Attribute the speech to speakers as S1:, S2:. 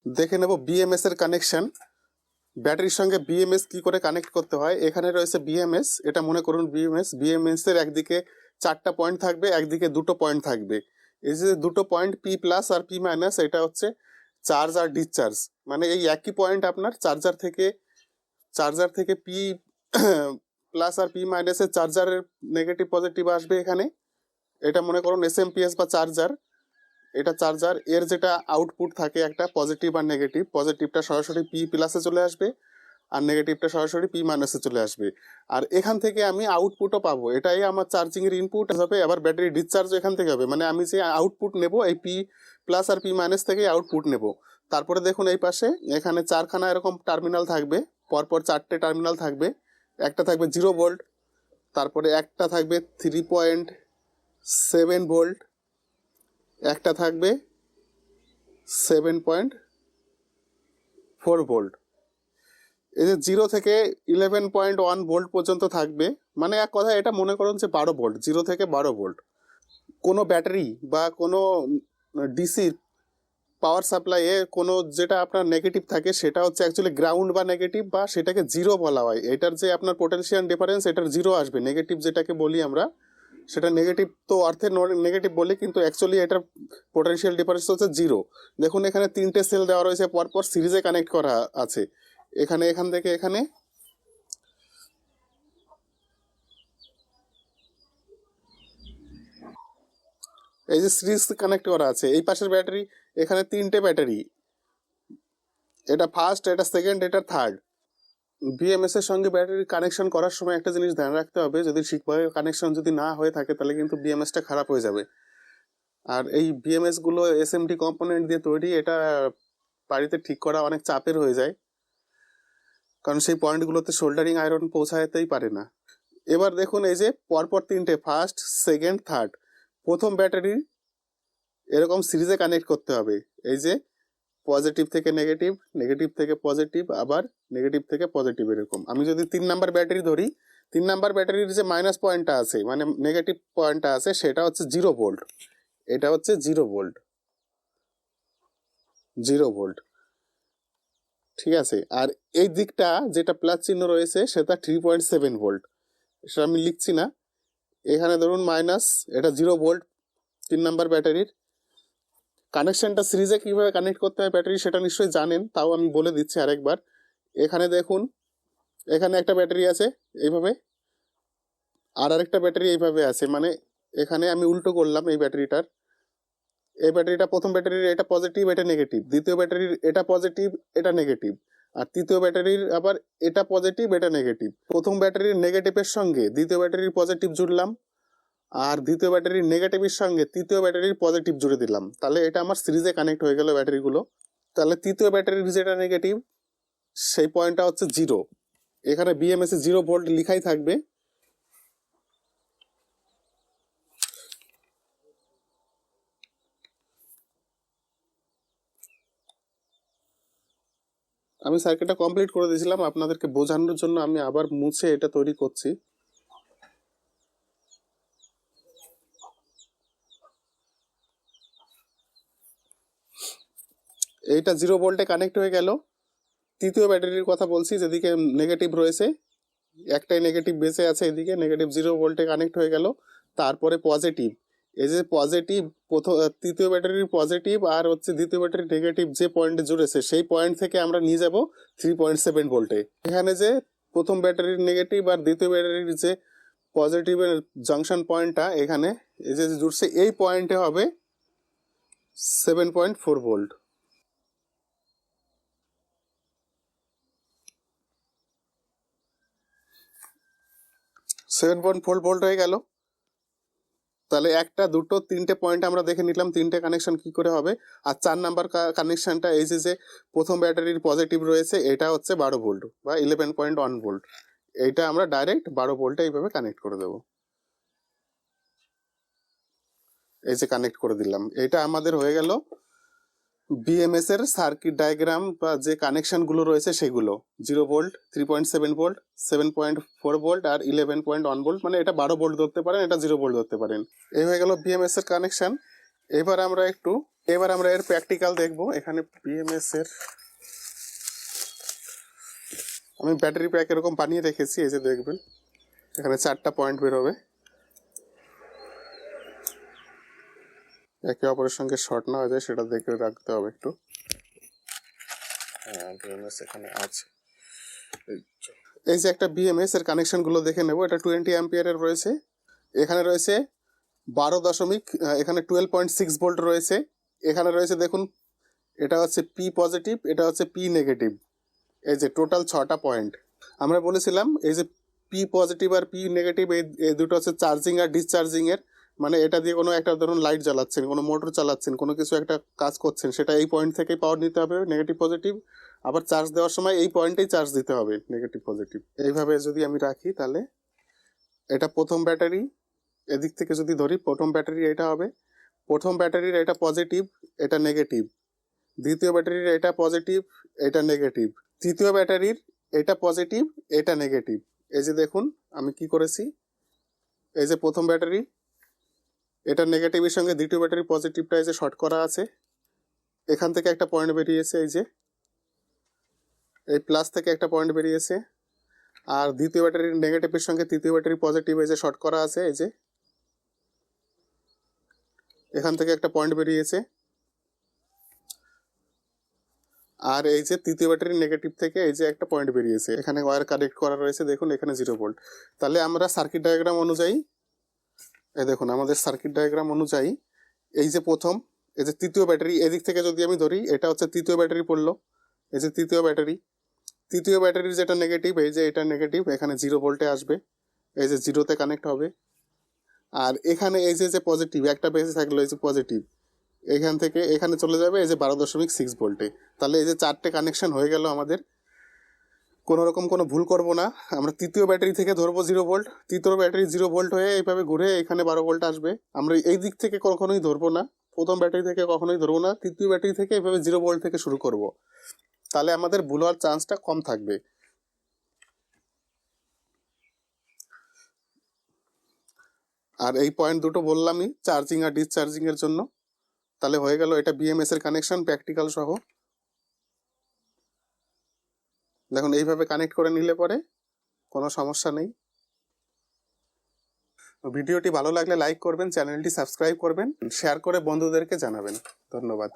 S1: দেখে নেব বিএমএস এর কানেকশন। ব্যাটারির সঙ্গে বিএমএস কি করে কানেক্ট করতে হয়। এখানে রয়েছে বিএমএস, এটা মনে করুন বিএমএস এর একদিকে 4টা পয়েন্ট থাকবে, একদিকে 2টো পয়েন্ট থাকবে। এই যে 2টো পয়েন্ট পি প্লাস আর পি মাইনাস, এটা হচ্ছে চার্জ আর ডিসচার্জ। মানে এই একই পয়েন্ট আপনার চার্জার থেকে পি প্লাস আর পি মাইনাসের চার্জারের নেগেটিভ পজিটিভ আসবে এখানে। এটা মনে করুন এসএমপিএস বা চার্জার, এটা চার্জার। এর যেটা আউটপুট থাকে একটা পজিটিভ আর নেগেটিভ, পজিটিভটা সরাসরি পি প্লাসে চলে আসবে আর নেগেটিভটা সরাসরি পি মাইনাসে চলে আসবে। আর এখান থেকে আমি আউটপুটও পাবো, এটাই আমার চার্জিং এর ইনপুট হবে। আবার ব্যাটারি ডিসচার্জ এখান থেকে হবে, মানে আমি যে আউটপুট নেব এই পি প্লাস আর পি মাইনাস থেকে আউটপুট নেব। তারপরে দেখুন এই পাশে এখানে 4খানা এরকম টার্মিনাল থাকবে, পরপর 4টে টার্মিনাল থাকবে। একটা থাকবে 0 ভোল্ট, তারপরে একটা থাকবে 3.7 ভোল্ট, একটা থাকবে 7.4 ভোল্ট। এই যে 0 থেকে 11.1 ভোল্ট পর্যন্ত থাকবে, মানে এক কথা এটা মনে করুন যে 12 ভোল্ট, 0 থেকে 12 ভোল্ট। কোনো ব্যাটারি বা কোনো ডিসি পাওয়ার সাপ্লাইয়ে কোনো যেটা আপনার নেগেটিভ থাকে সেটা হচ্ছে অ্যাকচুয়ালি গ্রাউন্ড বা নেগেটিভ, বা সেটাকে জিরো বলা হয়। এটার যে আপনার পোটেনশিয়াল ডিফারেন্স, এটার জিরো আসবে। নেগেটিভ যেটাকে বলি আমরা, সেটা নেগেটিভ তো অর্থে নেগেটিভ বলি, কিন্তু অ্যাকচুয়ালি এটার পোটেনশিয়াল ডিফারেন্স হচ্ছে জিরো। দেখুন এখানে 3টে সেল দেওয়া রয়েছে, পরপর সিরিজে কানেক্ট করা আছে। এখান থেকে এখানে এই যে সিরিজ কানেক্ট করা আছে। এই পাশের ব্যাটারি, এখানে 3টে ব্যাটারি, এটা ফার্স্ট, এটা সেকেন্ড, এটা থার্ড। বিএমএস এর সঙ্গে ব্যাটারি কানেকশন করার সময় একটা জিনিস ধ্যান রাখতে হবে, যদি ঠিকভাবে কানেকশন যদি না হয়ে থাকে তাহলে কিন্তু বিএমএসটা খারাপ হয়ে যাবে। আর এই বিএমএস গুলো এসএমডি কম্পোনেন্ট দিয়ে তৈরি, এটা বাড়িতে ঠিক করা অনেক চাপের হয়ে যায়, কারণ সেই পয়েন্টগুলোতে সোল্ডারিং আয়রন পৌঁছাতেই পারে না। এবার দেখুন এই যে পরপর 3টে, ফার্স্ট, সেকেন্ড, থার্ড, প্রথম ব্যাটারি এরকম সিরিজে কানেক্ট করতে হবে। এই যে পজিটিভ থেকে নেগেটিভ, নেগেটিভ থেকে পজিটিভ, আবার নেগেটিভ থেকে পজিটিভ, এরকম। আমি যদি 3 নাম্বার ব্যাটারি ধরি, 3 নাম্বার ব্যাটারির যে মাইনাস পয়েন্টটা আছে, মানে নেগেটিভ পয়েন্টটা আছে, সেটা হচ্ছে 0 ভোল্ট। এটা হচ্ছে 0 ভোল্ট, 0 ভোল্ট, ঠিক আছে। আর এই দিকটা যেটা প্লাস চিহ্ন রয়েছে সেটা 3.7 ভোল্ট, সেটা আমি লিখছি না। এখানে ধরুন মাইনাস, এটা 0 ভোল্ট 3 নাম্বার ব্যাটারির। কানেকশনটা সিরিজে কিভাবে কানেক্ট করতে হয় ব্যাটারি সেটা নিশ্চয়ই জানেন, তাও আমি বলে দিচ্ছি আরেকবার। এখানে দেখুন, এখানে একটা ব্যাটারি আছে এইভাবে, আর আরেকটা ব্যাটারি এইভাবে আছে। মানে এখানে আমি উল্টো করলাম এই ব্যাটারিটার। এই ব্যাটারিটা, প্রথম ব্যাটারির এটা পজিটিভ, এটা নেগেটিভ, দ্বিতীয় ব্যাটারির এটা পজিটিভ, এটা নেগেটিভ, আর তৃতীয় ব্যাটারির আবার এটা পজিটিভ, এটা নেগেটিভ। প্রথম ব্যাটারির নেগেটিভের সঙ্গে দ্বিতীয় ব্যাটারির পজিটিভ জুড়লাম, আর দ্বিতীয় ব্যাটারির নেগেটিভের সঙ্গে তৃতীয় ব্যাটারির পজিটিভ জুড়ে দিলাম। তাহলে এটা আমার সিরিজে কানেক্ট হয়ে গেল ব্যাটারিগুলো। তাহলে তৃতীয় ব্যাটারির যেটা নেগেটিভ, সেই পয়েন্টটা হচ্ছে 0। এখানে বিএমএস এ 0 ভোল্ট লিখাই থাকবে। আমি সার্কিটটা কমপ্লিট করে দিয়েছিলাম, আপনাদেরকে বোঝানোর জন্য আমি আবার মুছে এটা তৈরি করছি। এইটা 0 ভোল্টে কানেক্ট হয়ে গেল। তৃতীয় ব্যাটারির কথা বলছি, যেদিকে নেগেটিভ রয়েছে, একটাই নেগেটিভ বেঁচে আছে, এদিকে নেগেটিভ 0 ভোল্টে কানেক্ট হয়ে গেল। তারপরে পজিটিভ, এই যে পজিটিভ, তৃতীয় ব্যাটারির পজিটিভ আর হচ্ছে দ্বিতীয় ব্যাটারির নেগেটিভ যে পয়েন্টে জুড়েছে, সেই পয়েন্ট থেকে আমরা নিয়ে যাব 3.7 ভোল্টে। এখানে যে প্রথম ব্যাটারির নেগেটিভ আর দ্বিতীয় ব্যাটারির যে পজিটিভের জাংশন পয়েন্টটা এখানে এই যে জুড়ছে, এই পয়েন্টে হবে 7.4 ভোল্ট। 7.4 ভোল্ট হয়ে গেল। তাহলে একটা, দুটো, 3টে পয়েন্ট আমরা দেখে নিলাম 3টে কানেকশন কি করে হবে। আর 4 নাম্বার কানেকশনটা, এই যে প্রথম ব্যাটারির পজিটিভ রয়েছে, এটা হচ্ছে 12 ভোল্ট বা 11.1 ভোল্ট। এইটা আমরা ডাইরেক্ট 12 ভোল্টে এইভাবে কানেক্ট করে দেবো। এই যে কানেক্ট করে দিলাম, এটা আমাদের হয়ে গেল বিএমএস এর সার্কিট ডায়াগ্রাম বা যে কানেকশন গুলো রয়েছে সেগুলো। 0 ভোল্ট, 3.7 ভোল্ট, 7.4 ভোল্ট আর 11.1 ভোল্ট, মানে এটা 12 ভোল্ট ধরতে পারেন, এটা 0 ভোল্ট ধরতে পারেন। এই হয়ে গেল বিএমএস এর কানেকশন। এবার আমরা একটু এবার আমরা এর প্র্যাকটিক্যাল দেখব। এখানে বিএমএস এর আমি ব্যাটারি প্যাক এরকম বানিয়ে রেখেছি, এই যে দেখবেন এখানে 4টা পয়েন্ট বেরোবে, একে অপরের সঙ্গে শর্ট না হয়ে যায় সেটা দেখে রাখতে হবে একটু। বিএমএস এখানে আছে, এই যে একটা বিএমএস এর কানেকশন গুলো দেখে নেব। এটা 20 অ্যাম্পিয়ারের রয়েছে, এখানে রয়েছে 12 এখানে 12.6 ভোল্ট রয়েছে, এখানে রয়েছে দেখুন এটা হচ্ছে পি পজিটিভ, এটা হচ্ছে পি নেগেটিভ। এই যে টোটাল 6টা পয়েন্ট। আমরা বলেছিলাম এই যে পি পজিটিভ আর পি নেগেটিভ এই দুটো হচ্ছে চার্জিং আর ডিসচার্জিং এর, মানে এটা দিয়ে কোনো একটা ধরুন লাইট জ্বালাচ্ছেন, কোনো মোটর চালাচ্ছেন, কোনো কিছু একটা কাজ করছেন, সেটা এই পয়েন্ট থেকেই পাওয়ার নিতে হবে নেগেটিভ পজিটিভ। আবার চার্জ দেওয়ার সময় এই পয়েন্টেই চার্জ দিতে হবে নেগেটিভ পজিটিভ। এইভাবে যদি আমি রাখি তাহলে এটা প্রথম ব্যাটারি, এদিক থেকে যদি ধরি প্রথম ব্যাটারি এটা হবে, প্রথম ব্যাটারির এটা পজিটিভ এটা নেগেটিভ, দ্বিতীয় ব্যাটারির এটা পজিটিভ এটা নেগেটিভ, তৃতীয় ব্যাটারির এটা পজিটিভ এটা নেগেটিভ। এই যে দেখুন আমি কি করেছি, এই যে প্রথম ব্যাটারি এটা নেগেটিভের সঙ্গে দ্বিতীয় ব্যাটারি পজিটিভটা এই যে শর্ট করা আছে, এখান থেকে একটা পয়েন্ট বেরিয়েছে, এই যে এই প্লাস থেকে একটা পয়েন্ট বেরিয়েছে, আর দ্বিতীয় ব্যাটারির নেগেটিভের সঙ্গে তৃতীয় ব্যাটারি পজিটিভ এই যে শর্ট করা আছে, এই যে এখান থেকে একটা পয়েন্ট বেরিয়েছে, আর এই যে তৃতীয় ব্যাটারির নেগেটিভ থেকে এই যে একটা পয়েন্ট বেরিয়েছে, এখানে ওয়্যার কানেক্ট করা রয়েছে দেখুন এখানে 0 ভোল্ট। তাহলে আমরা সার্কিট ডায়াগ্রাম অনুযায়ী, এই দেখুন আমাদের সার্কিট ডায়াগ্রাম অনুযায়ী এই যে প্রথম এই যে তৃতীয় ব্যাটারি এদিক থেকে যদি আমি ধরি এটা হচ্ছে তৃতীয় ব্যাটারি পড়লো, এই যে তৃতীয় ব্যাটারির যেটা নেগেটিভ এই যে এটা নেগেটিভ, এখানে 0 ভোল্টে আসবে, এই যে 0তে কানেক্ট হবে। আর এখানে এই যে পজিটিভ একটা বেঁচে থাকলো এই যে পজিটিভ, এখান থেকে এখানে চলে যাবে এই যে 12.6 ভোল্টে। তাহলে এই যে 4টে কানেকশন হয়ে গেল আমাদের, কোনো রকম কোনো ভুল করব না। আমরা তৃতীয় ব্যাটারি থেকে ধরবো 0 ভোল্ট, তৃতীয় ব্যাটারি 0 ভোল্ট হয়ে এইভাবে ঘুরে এখানে 12 ভোল্ট আসবে। আমরা এই দিক থেকে কখনোই ধরবো না, প্রথম ব্যাটারি থেকে কখনোই ধরবো না, তৃতীয় ব্যাটারি থেকে এইভাবে 0 ভোল্ট থেকে শুরু করব, তাহলে আমাদের ভুল হওয়ার চান্সটা কম থাকবে। আর এই পয়েন্ট দুটো বললামই চার্জিং আর ডিসচার্জিং এর জন্য। তাহলে হয়ে গেল এটা বিএমএস এর কানেকশন প্র্যাকটিক্যাল সহ। দেখুন এইভাবে কানেক্ট করে নিলে পরে কোনো সমস্যা নেই। ভিডিওটি ভালো লাগলে লাইক করবেন, চ্যানেলটি সাবস্ক্রাইব করবেন, শেয়ার করে বন্ধুদেরকে জানাবেন। ধন্যবাদ।